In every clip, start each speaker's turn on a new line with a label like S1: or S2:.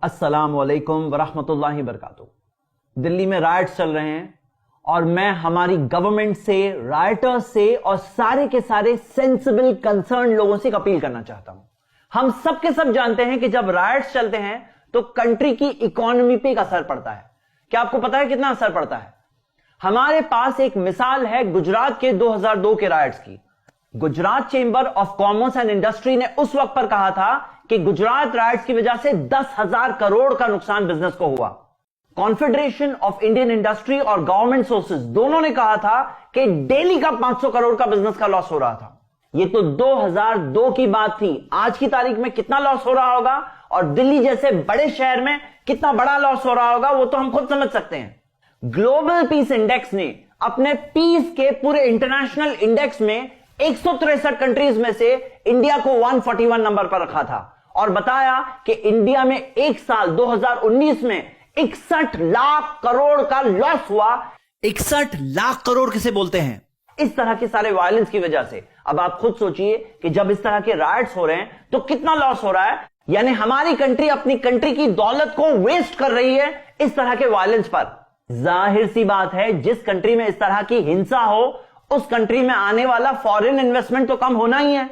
S1: अस्सलाम वालेकुम वरहमतुल्लाहि वबरकातुहू। दिल्ली में राइट्स चल रहे हैं और मैं हमारी गवर्नमेंट से, राइटर्स से और सारे के सारे सेंसिबल कंसर्न लोगों से अपील करना चाहता हूं। हम सब के सब जानते हैं कि जब राइट्स चलते हैं तो कंट्री की इकोनॉमी पे एक असर पड़ता है। क्या आपको पता है कितना असर पड़ता है? हमारे पास एक मिसाल है गुजरात के 2002 के राइट्स की। Gujarat chamber of commerce and industry ने उस वक्त पर कहा था कि गुजरात राइट्स की वजह से 10,000 करोड़ का नुकसान बिजनेस को हुआ। कॉन्फेडरेशन ऑफ इंडियन इंडस्ट्री और गवर्नमेंट सोर्सेज दोनों ने कहा था कि डेली का 500 करोड़ का बिजनेस का लॉस हो रहा था। यह तो 2002 की बात थी। आज की तारीख में कितना लॉस हो रहा होगा और दिल्ली जैसे बड़े शहर में कितना बड़ा लॉस हो रहा होगा वो तो हम खुद समझ सकते हैं। ग्लोबल पीस इंडेक्स ने अपने पीस के पूरे इंटरनेशनल इंडेक्स में 163 कंट्रीज में से इंडिया को 141 नंबर पर रखा था और बताया कि इंडिया में एक साल 2019 में 61 लाख करोड़ का लॉस हुआ। 61 लाख करोड़ किसे बोलते हैं? इस तरह के सारे वायलेंस की वजह से। अब आप खुद सोचिए कि जब इस तरह के राइट्स हो रहे हैं तो कितना लॉस हो रहा है। यानी हमारी कंट्री अपनी कंट्री की दौलत को वेस्ट कर रही है इस तरह के वायलेंस पर। जाहिर सी बात है, जिस कंट्री में इस तरह की हिंसा हो उस कंट्री में आने वाला फॉरेन इन्वेस्टमेंट तो कम होना ही है।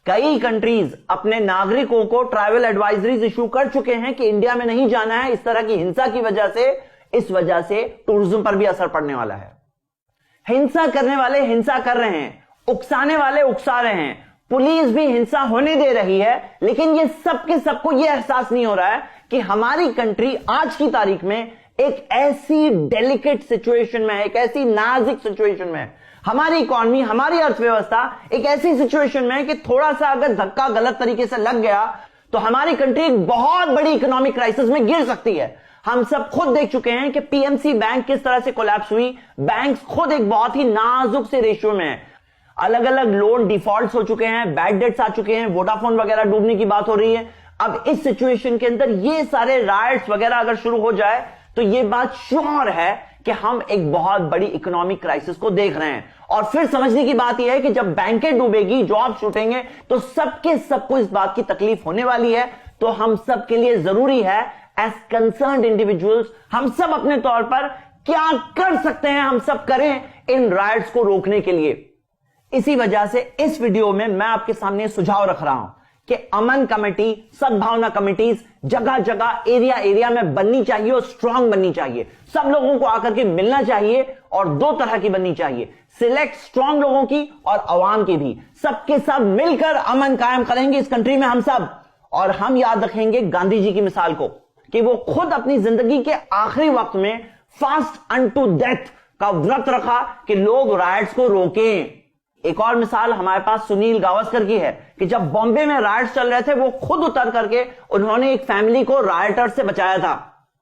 S1: कई कंट्रीज अपने नागरिकों को ट्रैवल एडवाइजरीज इशू कर चुके हैं कि इंडिया में नहीं जाना है इस तरह की हिंसा की वजह से। इस वजह से टूरिज्म पर भी असर पड़ने वाला है। हिंसा करने वाले हिंसा कर रहे हैं, उकसाने वाले उकसा रहे हैं, पुलिस भी हिंसा होने दे रही है, लेकिन ये सबके सबको यह एहसास नहीं हो रहा है कि हमारी कंट्री आज की तारीख में एक ऐसी डेलिकेट सिचुएशन में है, एक ऐसी नाजुक सिचुएशन में है। हमारी इकोनॉमी, हमारी अर्थव्यवस्था एक ऐसी सिचुएशन में है कि थोड़ा सा अगर धक्का गलत तरीके से लग गया तो हमारी कंट्री एक बहुत बड़ी इकोनॉमिक क्राइसिस में गिर सकती है। हम सब खुद देख चुके हैं कि पीएमसी बैंक किस तरह से कोलैप्स हुई। बैंक्स खुद एक बहुत ही नाजुक से रेशियो में है। अलग अलग लोन डिफॉल्ट्स हो चुके हैं, बैड डेट्स आ चुके हैं, वोडाफोन वगैरह डूबने की बात हो रही है। अब इस सिचुएशन के अंदर ये सारे राइट्स वगैरह अगर शुरू हो जाए तो ये बात श्योर है कि हम एक बहुत बड़ी इकोनॉमिक क्राइसिस को देख रहे हैं। और फिर समझने की बात यह है कि जब बैंकें डूबेगी, जॉब छूटेंगे, तो सबके सबको इस बात की तकलीफ होने वाली है। तो हम सब के लिए जरूरी है एज कंसर्न्ड इंडिविजुअल्स, हम सब अपने तौर पर क्या कर सकते हैं, हम सब करें इन राइट्स को रोकने के लिए। इसी वजह से इस वीडियो में मैं आपके सामने सुझाव रख रहा हूं कि अमन कमेटी, सद्भावना कमिटीज जगह जगह, एरिया एरिया में बननी चाहिए और स्ट्रांग बननी चाहिए। सब लोगों को आकर के मिलना चाहिए और दो तरह की बननी चाहिए, सिलेक्ट स्ट्रांग लोगों की और अवाम की भी। सबके सब मिलकर अमन कायम करेंगे इस कंट्री में हम सब। और हम याद रखेंगे गांधी जी की मिसाल को कि वो खुद अपनी जिंदगी के आखिरी वक्त में फास्ट अनटू डेथ का व्रत रखा कि लोग राइट्स को रोकें। एक और मिसाल हमारे पास सुनील गावस्कर की है कि जब बॉम्बे में राइट्स चल रहे थे वो खुद उतर करके उन्होंने एक फैमिली को राइटर्स से बचाया था।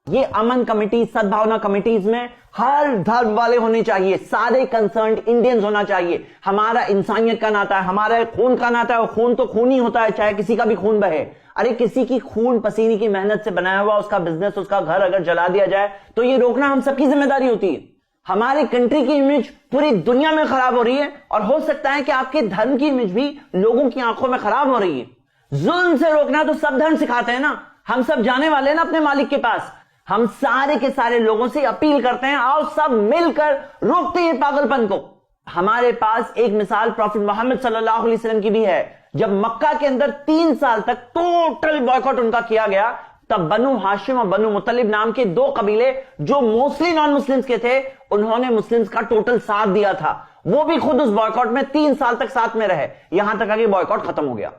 S1: ये अमन कमेटी, सद्भावना कमिटीज में हर धर्म वाले होने चाहिए, सारे कंसर्न्ड इंडियंस होना चाहिए। हमारा इंसानियत का नाता है, हमारा खून का नाता है, और खून तो खून ही होता है, चाहे किसी का भी खून बहे। अरे किसी की खून पसीने की मेहनत से बनाया हुआ उसका बिजनेस, उसका घर अगर जला दिया जाए तो ये रोकना हम सबकी जिम्मेदारी होती है। हमारी कंट्री की इमेज पूरी दुनिया में खराब हो रही है और हो सकता है कि आपके धर्म की इमेज भी लोगों की आंखों में खराब हो रही है। जुल्म से रोकना तो सब धर्म सिखाते हैं ना। हम सब जाने वाले हैं ना अपने मालिक के पास। हम सारे के सारे लोगों से अपील करते हैं, आओ सब मिलकर रोकते हैं पागलपन को। हमारे पास एक मिसाल प्रॉफिट मोहम्मद सल्लल्लाहु अलैहि वसल्लम की भी है। जब मक्का के अंदर 3 साल तक टोटल बॉयकॉट उनका किया गया, तब बनु हाशिम और बनु मुत्तलिब नाम के 2 कबीले जो मोस्टली नॉन मुस्लिम्स के थे, उन्होंने मुस्लिम्स का टोटल साथ दिया था। वो भी खुद उस बॉयकॉट में 3 साल तक साथ में रहे, यहां तक कि बॉयकॉट खत्म हो गया।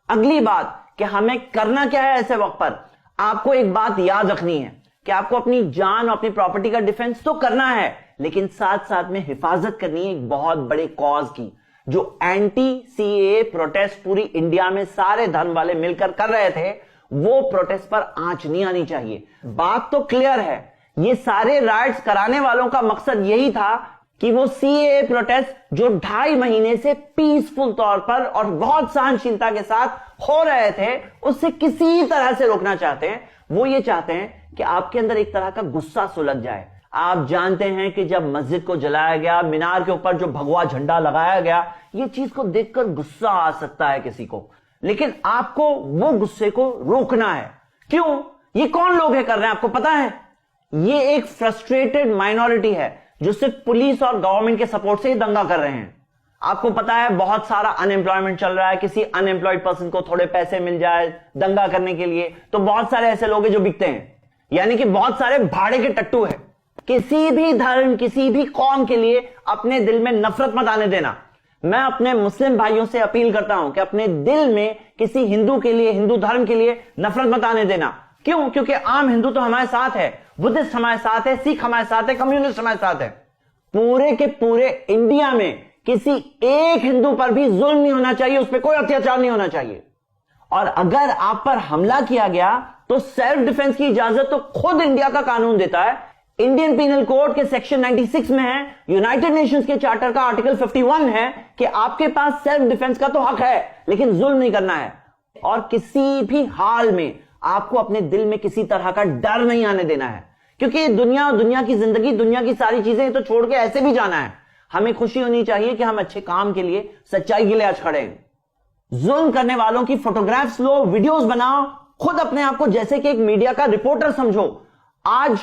S1: अगली बात कि हमें करना क्या है ऐसे वक्त पर, आपको एक बात याद रखनी है कि आपको अपनी जान और अपनी प्रॉपर्टी का डिफेंस तो करना है, लेकिन साथ साथ में हिफाजत करनी है एक बहुत बड़े कॉज की। जो एंटी सीएए प्रोटेस्ट पूरी इंडिया में सारे धर्म वाले मिलकर कर रहे थे, वो प्रोटेस्ट पर आंच नहीं आनी चाहिए। बात तो क्लियर है, ये सारे राइट्स कराने वालों का मकसद यही था कि वो सीएए प्रोटेस्ट जो 2.5 महीने से पीसफुल तौर पर और बहुत सहनशीलता के साथ हो रहे थे, उससे किसी तरह से रोकना चाहते हैं। वो ये चाहते हैं कि आपके अंदर एक तरह का गुस्सा सुलग जाए। आप जानते हैं कि जब मस्जिद को जलाया गया, मीनार के ऊपर जो भगवा झंडा लगाया गया, ये चीज को देखकर गुस्सा आ सकता है किसी को, लेकिन आपको वो गुस्से को रोकना है। क्यों? ये कौन लोग है कर रहे हैं आपको पता है? ये एक फ्रस्ट्रेटेड माइनॉरिटी है जो सिर्फ पुलिस और गवर्नमेंट के सपोर्ट से ही दंगा कर रहे हैं। आपको पता है बहुत सारा अनएम्प्लॉयमेंट चल रहा है, किसी अनएम्प्लॉयड पर्सन को थोड़े पैसे मिल जाए दंगा करने के लिए तो बहुत सारे ऐसे लोग हैं जो बिकते हैं, यानी कि बहुत सारे भाड़े के टट्टू है। किसी भी धर्म किसी भी कौम के लिए अपने दिल में नफरत मत आने देना। मैं अपने मुस्लिम भाइयों से अपील करता हूं कि अपने दिल में किसी हिंदू के लिए, हिंदू धर्म के लिए नफरत मत आने देना। क्यों? क्योंकि आम हिंदू तो हमारे साथ है, बुद्धिस्ट हमारे साथ है, सिख हमारे साथ है, कम्युनिस्ट हमारे साथ है। पूरे के पूरे इंडिया में किसी एक हिंदू पर भी जुल्म नहीं होना चाहिए, उस पर कोई अत्याचार नहीं होना चाहिए। और अगर आप पर हमला किया गया तो सेल्फ डिफेंस की इजाजत तो खुद इंडिया का कानून देता है। इंडियन पीनल कोड के सेक्शन 96 में है, यूनाइटेड नेशंस के चार्टर का आर्टिकल 51 है कि आपके पास सेल्फ डिफेंस का तो हक है, लेकिन जुल्म नहीं करना है। और किसी भी हाल में आपको अपने दिल में किसी तरह का डर नहीं आने देना है, क्योंकि दुनिया की जिंदगी, दुनिया की सारी चीजें तो छोड़ के ऐसे भी जाना है। हमें खुशी होनी चाहिए कि हम अच्छे काम के लिए, सच्चाई के लिए आज खड़े हैं। जुल्म करने वालों की फोटोग्राफ्स लो, वीडियोस बनाओ, खुद अपने आप को जैसे कि एक मीडिया का रिपोर्टर समझो। आज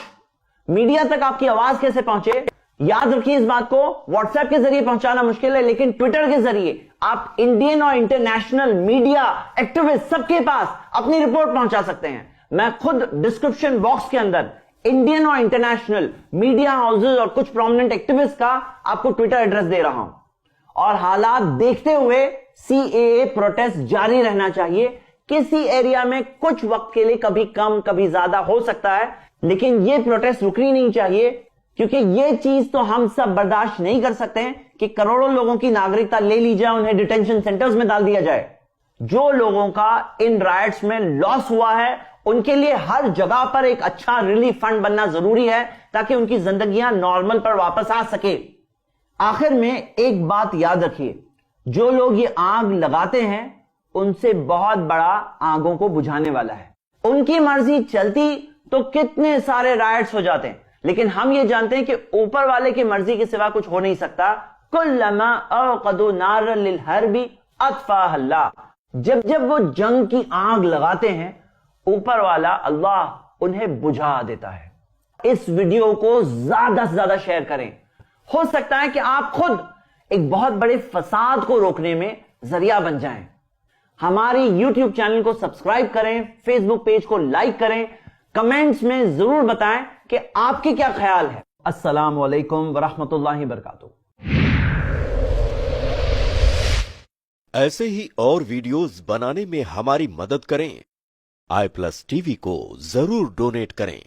S1: मीडिया तक आपकी आवाज कैसे पहुंचे? याद रखिए इस बात को, व्हाट्सएप के जरिए पहुंचाना मुश्किल है, लेकिन ट्विटर के जरिए आप इंडियन और इंटरनेशनल मीडिया एक्टिविस्ट सबके पास अपनी रिपोर्ट पहुंचा सकते हैं। मैं खुद डिस्क्रिप्शन बॉक्स के अंदर इंडियन और इंटरनेशनल मीडिया हाउसेज और कुछ प्रोमिनेंट एक्टिविस्ट का आपको ट्विटर एड्रेस दे रहा हूं। और हालात देखते हुए सीएए प्रोटेस्ट जारी रहना चाहिए। किसी एरिया में कुछ वक्त के लिए कभी कम कभी ज्यादा हो सकता है, लेकिन यह प्रोटेस्ट रुकनी नहीं चाहिए, क्योंकि यह चीज तो हम सब बर्दाश्त नहीं कर सकते हैं कि करोड़ों लोगों की नागरिकता ले ली जाए, उन्हें डिटेंशन सेंटर्स में डाल दिया जाए। जो लोगों का इन राइट्स में लॉस हुआ है उनके लिए हर जगह पर एक अच्छा रिलीफ फंड बनना जरूरी है, ताकि उनकी जिंदगियां नॉर्मल पर वापस आ सके। आखिर में एक बात याद रखिए, जो लोग ये आग लगाते हैं उनसे बहुत बड़ा आगों को बुझाने वाला है। उनकी मर्जी चलती तो कितने सारे राइट्स हो जाते हैं, लेकिन हम ये जानते हैं कि ऊपर वाले की मर्जी के सिवा कुछ हो नहीं सकता। कुल्लमा औक़दू नारन लिल हर्बी अत्फ़ाहा अल्लाह। जब जब वो जंग की आग लगाते हैं, ऊपर वाला अल्लाह उन्हें बुझा देता है। इस वीडियो को ज्यादा से ज्यादा शेयर करें। हो सकता है कि आप खुद एक बहुत बड़े फसाद को रोकने में जरिया बन जाएं। हमारी YouTube चैनल को सब्सक्राइब करें, फेसबुक पेज को लाइक करें, कमेंट्स में जरूर बताएं कि आपके क्या ख्याल है। अस्सलाम वालेकुम वरहमतुल्लाहि वबरकातुहू।
S2: ऐसे ही और वीडियोस बनाने में हमारी मदद करें। iPlus TV को जरूर डोनेट करें।